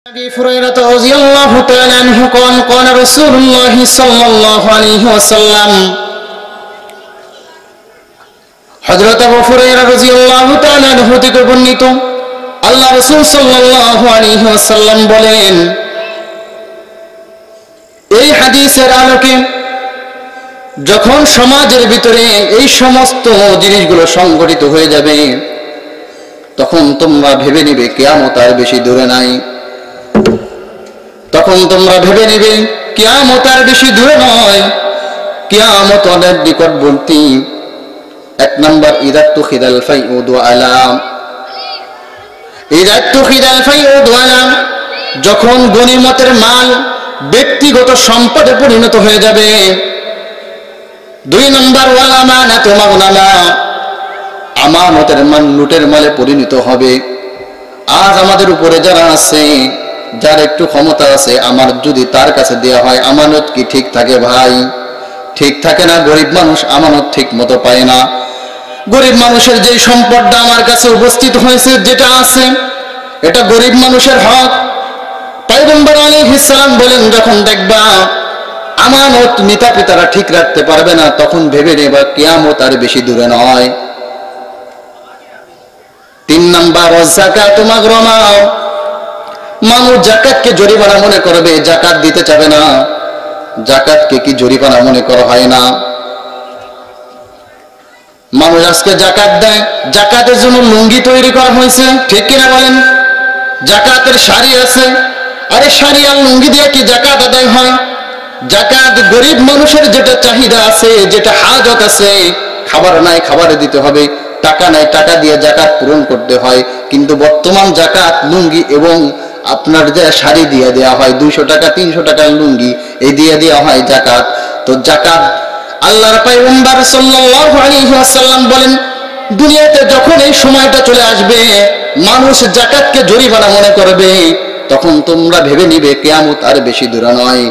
أبي هريرة رضي الله تعالى عنه قال قال رسول الله صلى الله عليه وسلم হযরত আবু হুরায়রা রাদিয়াল্লাহু তাআলা আনহু থেকে বর্ণিত আল্লাহ রাসূল সাল্লাল্লাহু আলাইহি ওয়াসাল্লাম বলেন, এই হাদিসের আলোকে যখন সমাজের ভিতরে এই সমস্ত জিনিসগুলো সংগঠিত হয়ে যাবে তখন তোমরা ভেবে নিবে কিয়ামত আর বেশি দূরে নাই। তখন তোমরা ভেবে নিবে কিয়ামত আর বেশি দূরে নয়, কিয়ামত অনেক নিকটবর্তী। এক নম্বর, ইদাতু খিদাল ফাইউদু আলাম, ইদাতু খিদাল ফাইউদু আলাম, যখন গনিমতের মাল ব্যক্তিগত সম্পদে পরিণত হয়ে যাবে। দুই নম্বর, ওয়াল আমানাতু মাগনামা, আমানতের মান লুটের মালে পরিণত হবে। আজ আমাদের উপরে যারা আছে, যার একটু ক্ষমতা আছে, আমার যদি তার কাছে দেয়া হয় আমানত কি ঠিক থাকে ভাই? ঠিক থাকে না। গরিব মানুষ আমানত ঠিক মতো পায় না। গরিব মানুষের যে সম্পদটা আমার কাছে উপস্থিত হয়েছে, যেটা আছে, এটা গরিব মানুষের হক। পয়গম্বর আলাইহিস সালাম বলেন, যখন দেখবা আমানত নেতা পিতারা ঠিক রাখতে পারবে না, তখন ভেবে নেবা কিয়ামত আর বেশি দূরে নয়। তিন নম্বর, যাকাতু মাগরামা, মানুষ যাকাতকে জরিমানা মনে করবে, যাকাত দিতে চাবে না। যাকাতকে কি জরিমানা মনে করা হয় না? মানুষ আজকে যাকাত দেয়, যাকাতের জন্য লুঙ্গি তৈরি করা হয়েছে, ঠিক কিনা বলেন? যাকাতের শাড়ি আছে, আরে শাড়ি আর লুঙ্গি দিয়ে কি যাকাত আদায় হয়? যাকাত গরিব মানুষের যেটা চাহিদা আছে, যেটা হাজত আছে, খাবার নাই খাবারে দিতে হবে, টাকা নাই টাকা দিয়ে যাকাত পূরণ করতে হয়। কিন্তু বর্তমান যাকাত লুঙ্গি এবং আপনার যে শাড়ি দিয়ে দেওয়া হয়, 200 টাকা 300 টাকার লুঙ্গি, এই দিয়ে দেওয়া হয় যাকাত। তো যাকাত আল্লাহর পয়গম্বর সাল্লাল্লাহু আলাইহি ওয়াসাল্লাম বলেন, দুনিয়াতে যখন এই সময়টা চলে আসবে মানুষ যাকাতকে জরিমানা মনে করবে, তখন তোমরা ভেবে নিবে কিয়ামত আর বেশি দূরে নয়।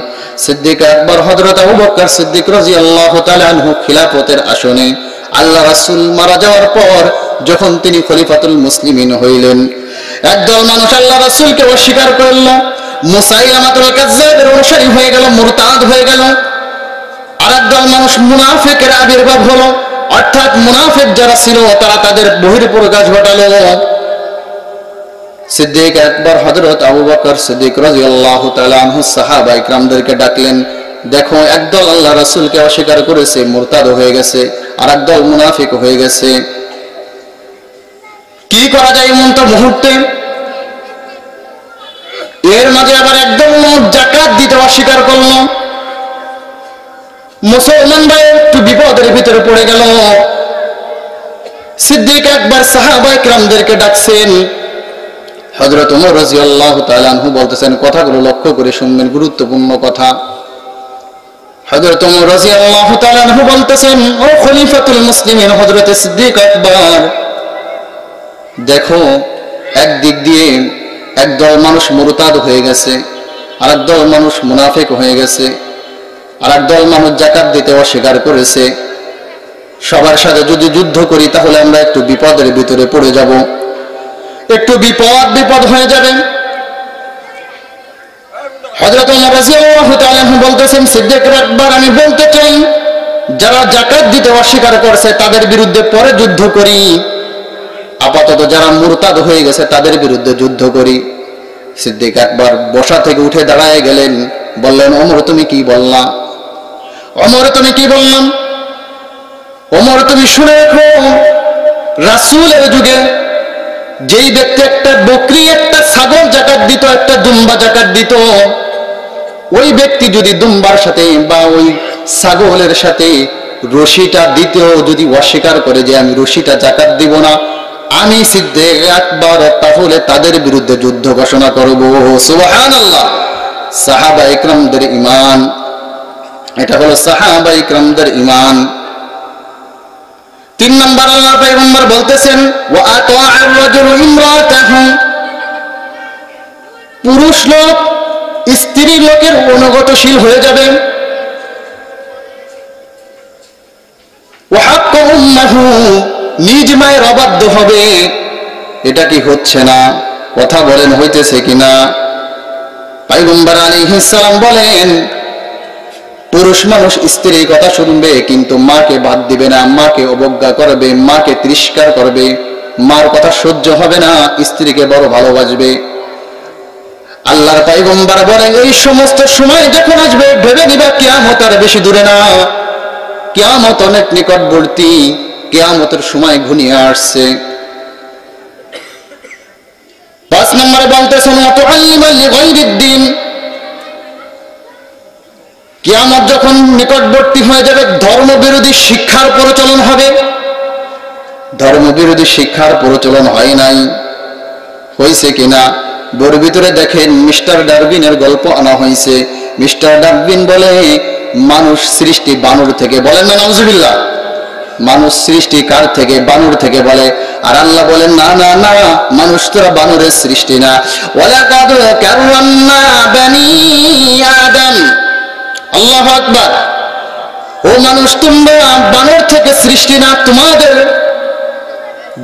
সিদ্দিক আকবর হযরত আবু বকর সিদ্দিক রাদিয়াল্লাহু তাআলা আনহু খিলাফতের আসনে আল্লাহ রাসূল মারা যাওয়ার পর যখন তিনি খলিফাতুল মুসলিমিন হইলেন, একদল মানুষ আল্লাহ রাসূলকে অস্বীকার করল, মুসাইলামাতুল কাজ্জাবের অনুসারী হয়ে গেল, মুরতাদ হয়ে গেল। আর একদল মানুষ মুনাফিকের আবির্ভাব হলো, অর্থাৎ মুনাফিক যারা ছিল তারা তাদের বহিঃপ্রকাশ ঘটালো। সিদ্দিক আকবর হযরত আবু বকর সিদ্দিক রাদিয়াল্লাহু তাআলা আনহু সাহাবায়ে কিরামদেরকে ডাকলেন, দেখো একদল আল্লাহ রাসূলকে অস্বীকার করেছে, মুরতাদ হয়ে গেছে, আর একদল মুনাফিক হয়ে গেছে। কি করা যায় এমন তো মুহূর্তে? এর মাঝে আবার একদল লোক যাকাত দিতে অস্বীকার করলো। মুসলমান ভাই একটু বিপদের ভিতরে পড়ে গেল। সিদ্দিক আকবর সাহাবায়ে কিরামদেরকে ডাকছেন। হযরত ওমর রাদিয়াল্লাহু তাআলা আনহু বলতেছেন, কথাগুলো লক্ষ্য করে শুনবেন, গুরুত্বপূর্ণ কথা। হযরত ওমর রাদিয়াল্লাহু তাআলা আনহু বলতেছেন, ও খলিফাতুল মুসলিমিন হযরত সিদ্দিক আকবর, দেখো একদিক দিয়ে একদল মানুষ মুরতাদ হয়ে গেছে, আর একদল মানুষ মুনাফিক হয়ে গেছে, আর একদল মানুষ যাকাত দিতে অস্বীকার করেছে। সবার সাথে যদি যুদ্ধ করি তাহলে আমরা একটু বিপদের ভিতরে পড়ে যাব, একটু বিপদ হয়ে যাবে। হযরত ওমর রাদিয়াল্লাহু তাআলা বলতেছেন, সিদ্দিক আকবর, আমি বলতে চাই যারা যাকাত দিতে অস্বীকার করছে তাদের বিরুদ্ধে পরে যুদ্ধ করি, আপাতত যারা মুরতাদ হয়ে গেছে তাদের বিরুদ্ধে যুদ্ধ করি। সিদ্দিক আকবর বসা থেকে উঠে দাঁড়ায় গেলেন, বললেন, ওমর তুমি কি বললা? ওমর তুমি কি বললাম? ওমর তুমি শুনে রাখো, রাসূলের যুগে যেই ব্যক্তি একটা বকরি, একটা ছাগল যাকাত দিত, একটা দুম্বা যাকাত দিত, ওই ব্যক্তি যদি দুম্বার সাথে বা ওই ছাগলের সাথে রশিটা দিতেও যদি অস্বীকার করে যে আমি রশিটা যাকাত দিব না, আমি সিদ্দিক আকবর তাহলে তাদের বিরুদ্ধে যুদ্ধ ঘোষণা করব। সুবহানাল্লাহ। সাহাবায়ে কিরামদের ঈমান, এটা হলো সাহাবায়ে কিরামদের ঈমান। 3 নম্বর, আল্লাহর পয়গম্বর বলতেছেন, ওয়া আতাআর রাজুলু ইমরাতাহু, পুরুষ লোক স্ত্রী লোকের অনুগতশীল হয়ে যাবে। ওয়া হাক্কু উম্মাহু, নিজ মায়ের অবাধ্য হবে। এটা কি হচ্ছে না? কথা বলেন, হইতেছে কিনা? পয়গম্বর আলাইহিস সালাম বলেন, পুরুষ মানুষ স্ত্রীর কথা শুনবে কিন্তু মাকে বাদ দিবে না, মাকে অবজ্ঞা করবে, মাকে তিরস্কার করবে, মার কথা সহ্য হবে না, স্ত্রীকে বড় ভালোবাসবে। আল্লাহর পয়গম্বর বলেন, এই সমস্ত সময় যখন আসবে ভেবে নিবা কিয়ামত আর বেশি দূরে না, কিয়ামত অনেক নিকটবর্তী, কিয়ামতের সময় ঘনিয়ে আসছে। 5 নম্বরে বলতেছেন ওয়াতুআল্লিমা লিগাইরিদ্দিন, কিয়ামত যখন নিকটবর্তী হয়ে যাবে ধর্মবিরোধী শিক্ষার প্রচলন হবে। ধর্মবিরোধী শিক্ষার প্রচলন হয় নাই, হয়েছে কিনা? বইয়ের ভিতরে দেখেন মিস্টার ডারউইনের গল্প আনা হয়েছে। মিস্টার ডারউইন বলে মানুষ সৃষ্টি বানর থেকে, বলেন না নাউজুবিল্লাহ, মানুষ সৃষ্টি কার থেকে? বানর থেকে বলে। আর আল্লাহ বলেন না না না, মানুষ তোরা বানরের সৃষ্টি না। ওয়ালাকাদ কাররামনা বানি আদম, আল্লাহু আকবার। ও মানুষ, তোমরা বানর থেকে সৃষ্টি না, তোমাদের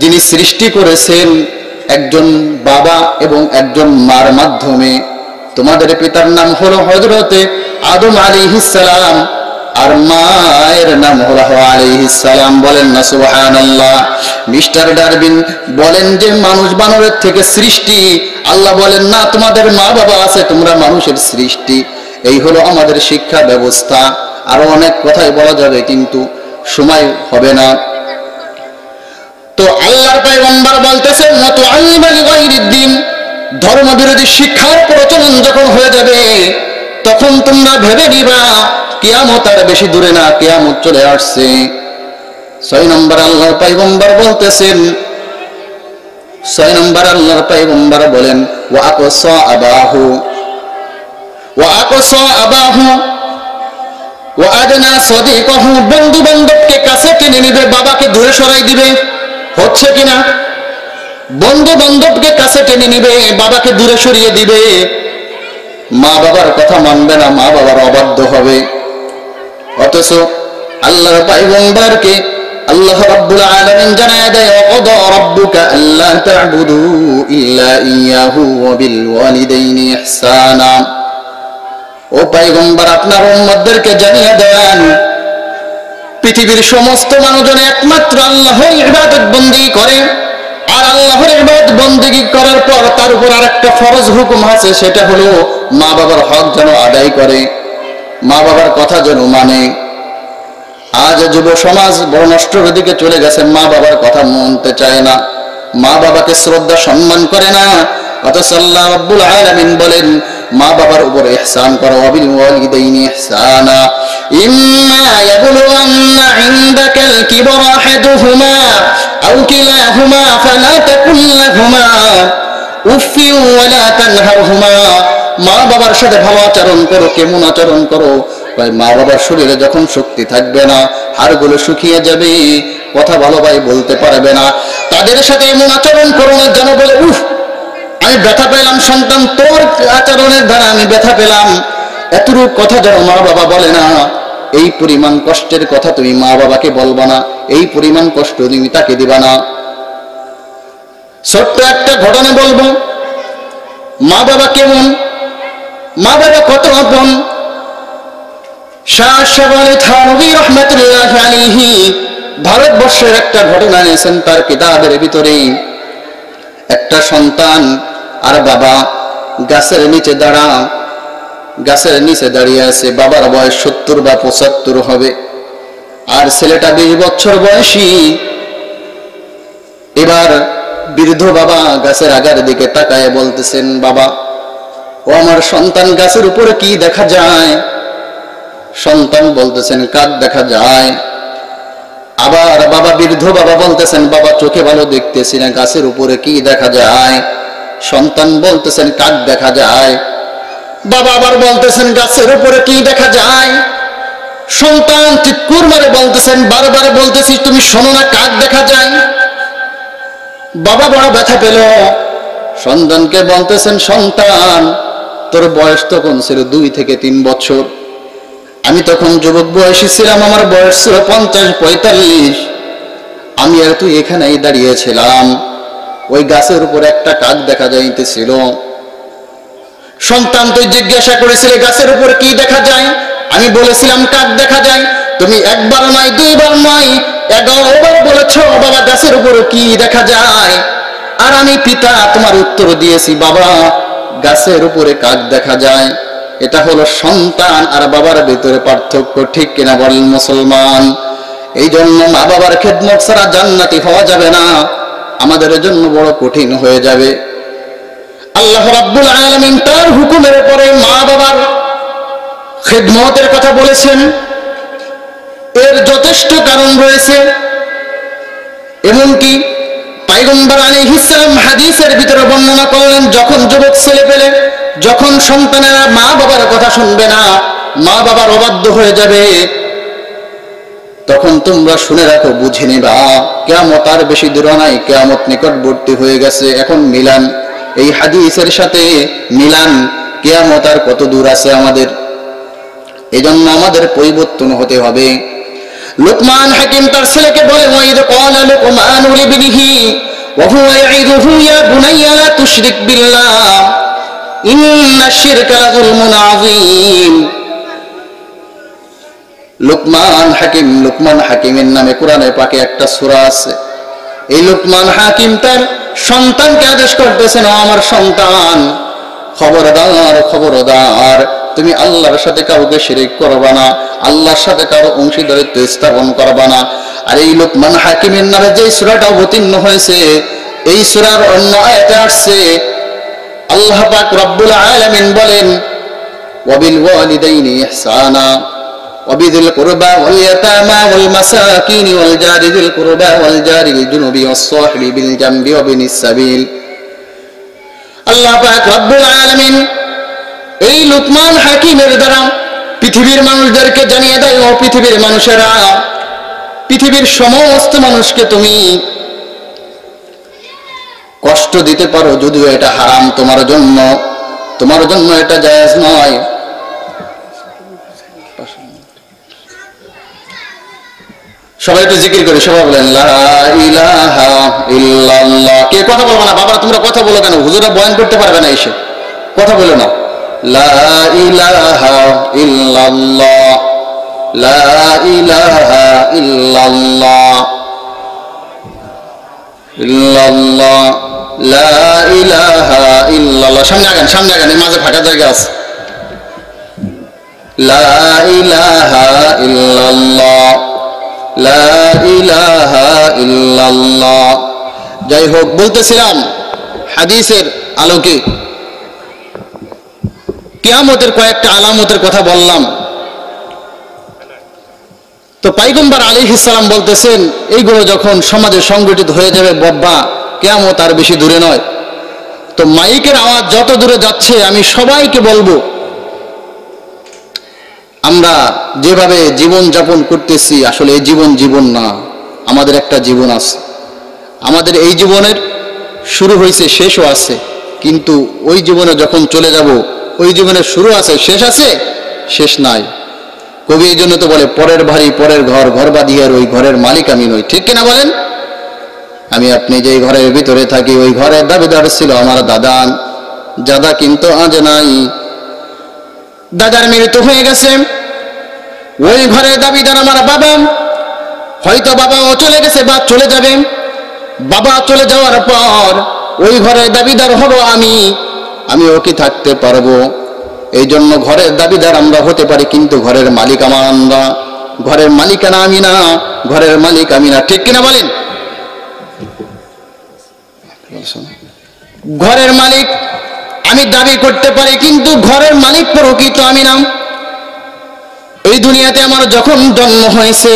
যিনি সৃষ্টি করেছেন একজন বাবা এবং একজন মার মাধ্যমে। তোমাদের পিতার নাম হলো হযরতে আদম আলাইহিস সালাম আর মায়ের নাম হলো হাওয়া আলাইহিস সালাম। বলেন না সুবহানাল্লাহ। মিস্টার ডারউইন বলেন যে মানুষ বানরের থেকে সৃষ্টি, আল্লাহ বলেন না, তোমাদের মা বাবা আছে, তোমরা মানুষের সৃষ্টি। এই হলো আমাদের শিক্ষা ব্যবস্থা। আরো অনেক কথাই বলা যাবে কিন্তু সময় হবে না। তো আল্লাহর পয়গম্বর বলতেছেন ওয়াতুআল্লিমা লিগাইরিদ্দিন, ধর্মবিরোধী শিক্ষার প্রচলন যখন হয়ে যাবে তখন তোমরা ভেবে নিবা কিয়ামত আর বেশি দূরে না, কিয়ামত চলে আসছে। 6 নম্বর আল্লাহর পয়গম্বর বলতেছেন, 6 নম্বর আল্লাহর পয়গম্বর বলেন ওয়াকসা আবাহু ওয়াআদনা সাদিকাহু, বন্ধু বান্ধবকে কাছে টেনে নিবে, বাবাকে দূরে সরাই দিবে। হচ্ছে কিনা? বন্ধু বান্ধবকে কাছে টেনে নিবে, বাবাকে দূরে সরিয়ে দিবে, মা বাবার কথা মানবে না, মা বাবার অবাধ্য হবে। অথচ আল্লাহর পয়গম্বরকে আল্লাহ রাব্বুল আলামিন জানায় দেয় ওয়াকাদা রাব্বুকা আল্লা তা'বুদু ইল্লা ইয়াহু ওয়া বিল ওয়ালিদাইনি ইহসানা। ও পয়গম্বর, আপনার উম্মতদেরকে জানিয়ে দেন পৃথিবীর সমস্ত মানুষজন একমাত্র আল্লাহর ইবাদত বন্দেগী করে, আর আল্লাহর ইবাদত বন্দেগী করার পর তার উপর আরেকটা ফরজ হুকুম আছে, সেটা হলো মা বাবার হক যেন আদায় করে, মা বাবার কথা যেন মানে। আজ যুব সমাজ বড় নষ্টের দিকে চলে গেছে, মা বাবার কথা মানতে চায় না, মা বাবাকে শ্রদ্ধা সম্মান করে না। অথচ আল্লাহ রাব্বুল আলামিন বলেন মা বাবার উপর ইহসান করো, ওয়াবিল ওয়ালিদাইনি ইহসানা। ইম্মা ইয়াবলুগান্না ইনদাকাল কিবরা আহাদুহুমা আও কিলাহুমা ফালা তাকুল লাহুমা উফফিন ওয়ালা তানহারহুমা। মা বাবার সাথে ভালো আচরণ করো। কেমন আচরণ করো? ভাই, মা বাবার শরীরে যখন শক্তি থাকবে না, হাড়গুলো শুকিয়ে যাবে, কথা ভালো ভাই বলতে পারবে না, তাদের সাথে এমন আচরণ করো না যেন বলে উফ আমি ব্যথা পেলাম সন্তান, তোর আচরণের দ্বারা আমি ব্যথা পেলাম। এতটুকু কথা যেন মা বাবা বলে না। এই পরিমাণ কষ্টের কথা তুমি মা বাবাকে বলবা না, এই পরিমাণ কষ্ট তুমি তাকে দিবা না। ছোট্ট একটা ঘটনা বলবো। মা বাবা কেমন, মা বাবা কত আপন। শাহ আশরাফ আলী থানভী রাহমাতুল্লাহ আলাইহি ভারতবর্ষের একটা ঘটনা নিয়েছেন তার কিতাবের ভিতরে। একটা সন্তান আর বাবা গাছের নিচে দাঁড়িয়ে আছে। বাবার বয়স 70 বা 75 হবে, আর ছেলেটা 20 বছর বয়সী। এবার বৃদ্ধ বাবা গাছের আগার দিকে তাকায় বলতেছেন, বাবা ও আমার সন্তান, গাছের উপরে কি দেখা যায়? সন্তান বলতেছেন, কাক দেখা যায়। আবার বাবা, বৃদ্ধ বাবা বলতেছেন, বাবা চোখে ভালো দেখতেছি না, গাছের উপরে কি দেখা যায়? সন্তান বলতেছেন, কাক দেখা যায়। বাবা আবার বলতেছেন, গাছের উপরে কি দেখা যায়? সন্তান চিৎকার মারে বলতেছেন, বারবার বলতেছি তুমি শোনো না, কাক দেখা যায়। বাবা বড় ব্যথা পেল, সন্তানকে বলতেছেন, সন্তান তোর বয়স তখন ছিল 2 থেকে 3 বছর, আমি তখন যুবক বয়সী ছিলাম, আমার বয়স ছিল 50-45। আমি আর তুই এখানেই দাঁড়িয়েছিলাম, ওই গাছের উপর একটা কাক দেখা যাইতেছিল। সন্তান তুই জিজ্ঞাসা করেছিলে গাছের উপর কি দেখা যায়, আমি বলেছিলাম কাক দেখা যায়। তুমি একবার নয়, দুইবার নয়, 11 বার বলেছো বাবা গাছের উপর কি দেখা যায়। আর আমি পিতা তোমার উত্তর দিয়েছি বাবা গাছের উপরে কাক দেখা যায়। এটা হলো সন্তান আর বাবার ভিতরে পার্থক্য, ঠিক কিনা বলেন মুসলমান? এই জন্য মা বাবার খেদমত ছাড়া জান্নাতি হওয়া যাবে না, আমাদের জন্য বড় কঠিন হয়ে যাবে। আল্লাহ রাব্বুল আলামিন তার হুকুমের পরে মা বাবার খেদমতের কথা বলেছেন। এর যথেষ্ট কারণ রয়েছে। এমনকি পয়গম্বর আলাইহিস সালাম হাদিসের ভিতরে বর্ণনা করলেন, যখন যুবক ছেলে পেলে, যখন সন্তানেরা মা বাবার কথা শুনবে না, মা বাবার অবাধ্য হয়ে যাবে, তখন তোমরা শুনে রাখো, বুঝে নিবা কিয়ামত আর বেশি দূর নাই, কিয়ামত নিকটবর্তী হয়ে গেছে। এখন মিলান এই হাদিসের সাথে, মিলান কিয়ামত আর কত দূর আছে আমাদের। এজন্য আমাদের পরিবর্তন হতে হবে। লুকমান হাকিম তার ছেলেকে বলে, ওয়াইদ ক্বালা লুকমানু লিবনিহি ওয়া হুয়া ইয়াইদুহু ইয়া বুনাইয়া লা তুশরিক বিল্লাহ ইন্নাশ শিরকা লাযুলমুন আযীম। লুকমান হাকিমের নামে কোরআনে পাকে একটা সূরা আছে। এই লুকমান হাকিম তার সন্তানকে আদেশ করতেছেন, ও আমার সন্তান, খবরদার খবরদার, তুমি আল্লাহর সাথে কাউকে শিরিক করবা না, আল্লাহর সাথে কারো অংশীদারিত্ব স্থাপন করবা না। আর এই লুকমান হাকিমের নামে যে সূরাটা অবতীর্ণ হয়েছে, এই সূরার অন্য আয়াতে আসছে আল্লাহ পাক রব্বুল আলামিন বলেন, ওয়াবিল ওয়ালিদাইনি ইহসানা ওয়াবিযিল কুরবা ওয়াল ইয়াতামা ওয়াল মাসাকিন ওয়াল জারি যিল কুরবা ওয়াল জারি লিল জুনুবি ওয়াস সাহিবি বিল জামবি ওয়া বিনিস সাবিল। আল্লাহ পাক রব্বুল আলামিন এই লুকমান হাকিমের দ্বারা পৃথিবীর মানুষদেরকে জানিয়ে দেয়, ও পৃথিবীর মানুষেরা, পৃথিবীর সমস্ত মানুষকে তুমি কষ্ট দিতে পারো, যদিও এটা হারাম তোমার জন্য এটা জায়েজ নয়। সবাই একটু জিকির করে, সবাই বলেন লা ইলাহা ইল্লাল্লাহ। কে কথা বলবো না? বাবা তোমরা কথা বলো কেন? হুজুরা বয়ান করতে পারবে না, এসে কথা বলো না। লা ইলাহা ইল্লাল্লাহ, লা ইলাহা ইল্লাল্লাহ, ইল্লাল্লাহ, লা ইলাহা ইল্লাল্লাহ। সামনে আগান, এই মাঝে ফাঁকা জায়গা আছে। লা ইলাহা ইল্লাল্লাহ, লা ইলাহা ইল্লাল্লাহ। যাই হোক, বলতেছিলাম হাদিসের আলোকে কিয়ামতের কয়েকটা আলামতের কথা বললাম। তো পয়গম্বর আলাইহিস সালাম বলতেছেন, এইগুলো যখন সমাজে সংগঠিত হয়ে যাবে বাবা, কিয়ামত আর বেশি দূরে নয়। তো মাইকের আওয়াজ যত দূরে যাচ্ছে, আমি সবাইকে বলবো, আমরা যেভাবে জীবন যাপন করতেছি, আসলে এই জীবন না, আমাদের একটা জীবন আছে। আমাদের এই জীবনের শুরু হয়েছে, শেষও আছে, কিন্তু ওই জীবনে যখন চলে যাব, ওই জীবনের শুরু আছে, শেষ আছে, শেষ নাই। কবি এই জন্য তো বলে, পরের বাড়ি পরের ঘর, ঘর বাঁধিয়ার ওই ঘরের মালিক আমি নই, ঠিক কিনা বলেন? আমি আপনি যেই ঘরের ভিতরে থাকি, ওই ঘরের দাবিদার ছিল আমার দাদা, কিন্তু আজ নাই। দাদার মৃত্যু হয়ে গেছে, ওই ঘরের দাবিদার আমার বাবা। হয়তো বাবাও চলে গেছে বা চলে যাবে। বাবা চলে যাওয়ার পর ওই ঘরের দাবিদার হব আমিও কি থাকতে পারবো? এই জন্য ঘরের দাবিদার আমরা হতে পারি, কিন্তু ঘরের মালিক আমরা, ঘরের মালিকানা আমি না, ঘরের মালিক আমি না, ঠিক কিনা বলেন? ঘরের মালিক আমি দাবি করতে পারি, কিন্তু ঘরের মালিক প্রকৃত আমি না। এই দুনিয়াতে আমার যখন জন্ম হয়েছে,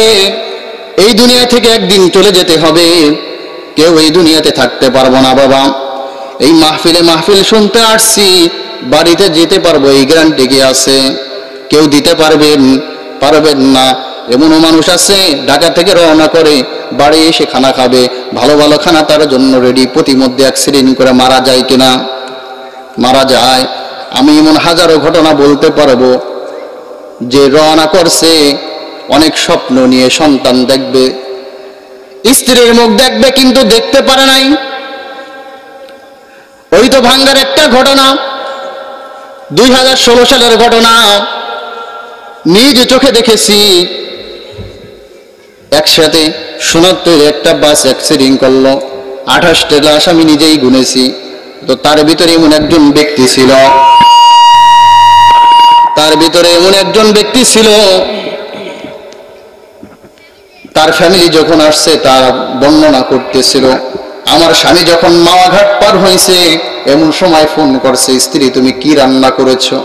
এই দুনিয়া থেকে একদিন চলে যেতে হবে, কেউ এই দুনিয়াতে থাকতে পারবো না বাবা। এই মাহফিল শুনতে আসছি, বাড়িতে যেতে পারবো এই গ্যারান্টি কি আছে? কেউ দিতে পারবেন না। এমনও মানুষ আছে ঢাকা থেকে রওনা করে বাড়ি এসে খানা খাবে, ভালো ভালো খানা তার জন্য রেডি, প্রতিমধ্যে অ্যাক্সিডেন্ট করে মারা যায় কিনা? মারা যায়। আমি এমন হাজারো ঘটনা বলতে পারবো যে রওনা করছে অনেক স্বপ্ন নিয়ে, সন্তান দেখবে, স্ত্রীর মুখ দেখবে, কিন্তু দেখতে পারে নাই। ওই তো ভাঙ্গার একটা ঘটনা। 2016 সালের ঘটনা, নিজ চোখে দেখেছি। একসাথে সোনার একটা বাস অ্যাক্সিডেন্ট করলো, 28টা লাশ আমি নিজেই গুনেছি। তো তার ভিতরে এমন একজন ব্যক্তি ছিল, তার ফ্যামিলি যখন আসছে তার বর্ণনা করতেছিল, আমার স্বামী যখন মাওয়াঘাট পার হয়েছে এমন সময় ফোন করছে, স্ত্রী তুমি কি রান্না করেছো?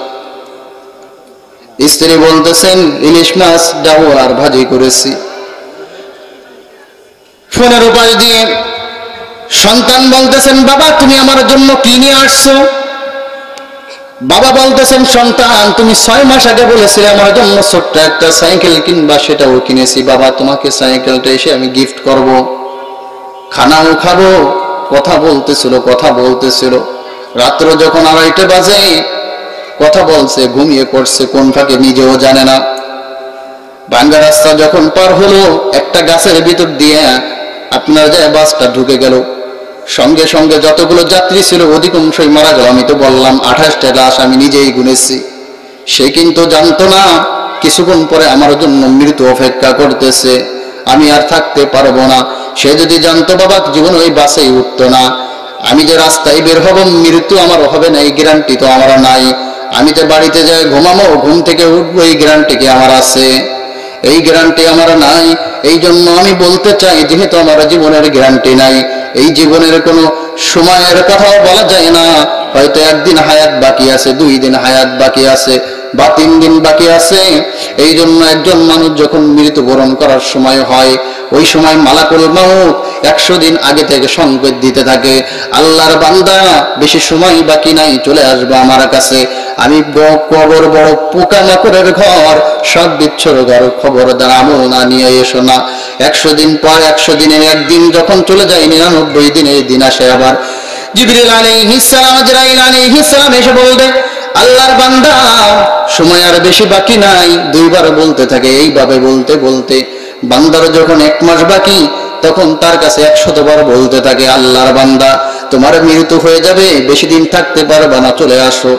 স্ত্রী বলতেছেন ইলিশ মাছ ডাউ আর ভাজি করেছি। ফোনের উপাস দিয়ে সন্তান বলতেছেন বাবা তুমি আমার জন্য কি নিয়ে আসছো? বাবা বলতেছেন সন্তান তুমি 6 মাস আগে বলেছিলে আমার জন্য ছোট্ট একটা সাইকেল কিনবা, সেটাও কিনেছি বাবা, তোমাকে সাইকেলটা এসে আমি গিফট করব, খানাও খাবো। কথা বলতেছিল। রাত্র যখন 2:30 বাজে কথা বলছে, ঘুমিয়ে পড়ছে কোন ফাঁকে নিজেও জানে না। ভাঙ্গা রাস্তা যখন পার হলো একটা গাছের ভিতর দিয়ে আপনার যায় বাসটা ঢুকে গেল। সঙ্গে সঙ্গে যতগুলো যাত্রী ছিল অধিকাংশই মারা গেল। আমি তো বললাম 28টা লাশ আমি নিজেই গুনেছি। সে কিন্তু জানতো না কিছুক্ষণ পরে আমার জন্য মৃত্যু অপেক্ষা করতেছে, আমি আর থাকতে পারবো না। সে যদি জানতো বাবা জীবন ওই বাসেই উঠতো না। আমি যে রাস্তায় বের হব মৃত্যু আমার হবে না এই গ্যারান্টি তো আমার নাই। আমি যে বাড়িতে যাই ঘুমাবো, ঘুম থেকে উঠবো এই গ্যারান্টি কি আমার আছে? এই গ্যারান্টি আমার নাই। এই জন্য আমি বলতে চাই যেহেতু আমার জীবনের গ্যারান্টি নাই, এই জীবনের কোনো সময়ের কথাও বলা যায় না। হয়তো 1 দিন হায়াত বাকি আছে, 2 দিন হায়াত বাকি আছে বা 3 দিন বাকি আছে। এই জন্য একজন মানুষ যখন মৃত্যুবরণ করার সময় হয় ওই সময় মালাকুল মাউত 100 দিন আগে থেকে সংকেত দিতে থাকে, আল্লাহর বান্দা বেশি সময় বাকি নাই, চলে আসবে আমার কাছে। আমি কবর বড় পোকামাকড়ের ঘর, সব বিচ্ছর ঘর, খবরদার আমল না নিয়ে এসো না। 100 দিন পর 100 দিনের একদিন যখন চলে যায় 99 দিনের দিন আসে আবার। জিবরিল আলাইহিস সালাম, আজরাইল আলাইহিস সালাম এসে বলবে আল্লাহর বান্দা সময় আর বেশি বাকি নাই। 2 বার বলতে থাকে। এইভাবে বলতে বলতে বান্দার যখন 1 মাস বাকি তখন তার কাছে 100 বার বলতে থাকে আল্লাহর বান্দা তোমার মৃত্যু হয়ে যাবে, বেশি দিন থাকতে পারবা না, চলে আসো।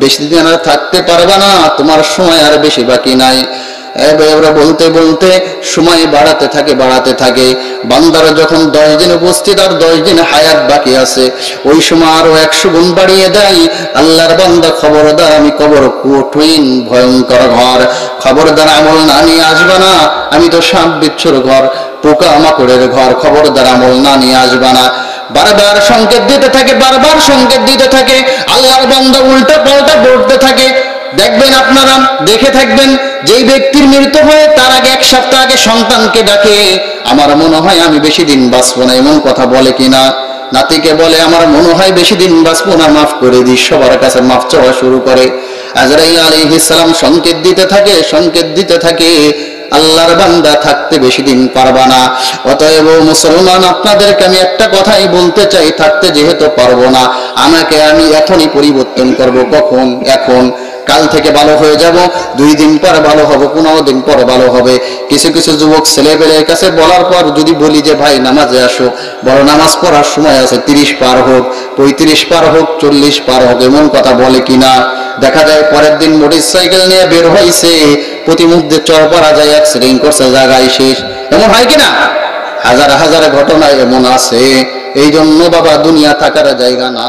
বেশি দিন আর থাকতে পারবা না, তোমার সময় আর বেশি বাকি নাই। এবারে বলতে বলতে সময় বাড়াতে থাকে। বান্দারা যখন 10 দিন উপস্থিত আর 10 দিন হায়াত বাকি আছে, ওই সময় আরো 100 গুণ বাড়িয়ে দেয়। আল্লাহর বান্দা খবরদার আমি কবর কঠিন ভয়ঙ্কর ঘর, খবরদার আমল না নিয়ে আসবা না। আমি তো সাপ বিচ্ছুর ঘর, পোকা মাকড়ের ঘর, খবরদার আমল না নিয়ে আসবা না। বারবার সংকেত দিতে থাকে। আল্লাহর বান্দা উল্টা পাল্টা পড়তে থাকে। দেখবেন আপনারা দেখে থাকবেন, যেই ব্যক্তির মৃত্যু হয় তার আগে 1 সপ্তাহ আগে সন্তানকে ডাকে, আমার মনে হয় আমি বেশি দিন বাঁচবো না, এমন কথা বলে কিনা। নাতিকে বলে আমার মনে হয় বেশি দিন বাঁচবো না, মাফ করে দিস। সবার কাছে মাফ চাওয়া শুরু করে। আজরাইল আলাইহিস সালাম সংকেত দিতে থাকে আল্লাহর বান্দা থাকতে বেশি দিন পারবা না। অতএব মুসলমান আপনাদেরকে আমি একটা কথাই বলতে চাই, থাকতে যেহেতু পারবো না আমাকে আমি এখনই পরিবর্তন করব। কখন? এখন। কাল থেকে ভালো হয়ে যাব, 2 দিন পর ভালো হব, 15 দিন পর ভালো হবে। কিছু যুবক ছেলেবেলের কাছে বলার পর যদি বলি যে ভাই নামাজে আসো, বড় নামাজ পড়ার সময় আছে, 30 পার হোক, 35 পার হোক, 40 পার হোক, এমন কথা বলে কিনা। দেখা যায় পরের দিন মোটরসাইকেল নিয়ে বের হয়েছে, প্রতিমধ্যে চর পড়া যায়, অ্যাক্সিডেন্ট করছে, জায়গায় শেষ। এমন হয় কিনা? হাজার ঘটনা এমন আছে। এই জন্য বাবা দুনিয়া থাকার জায়গা না।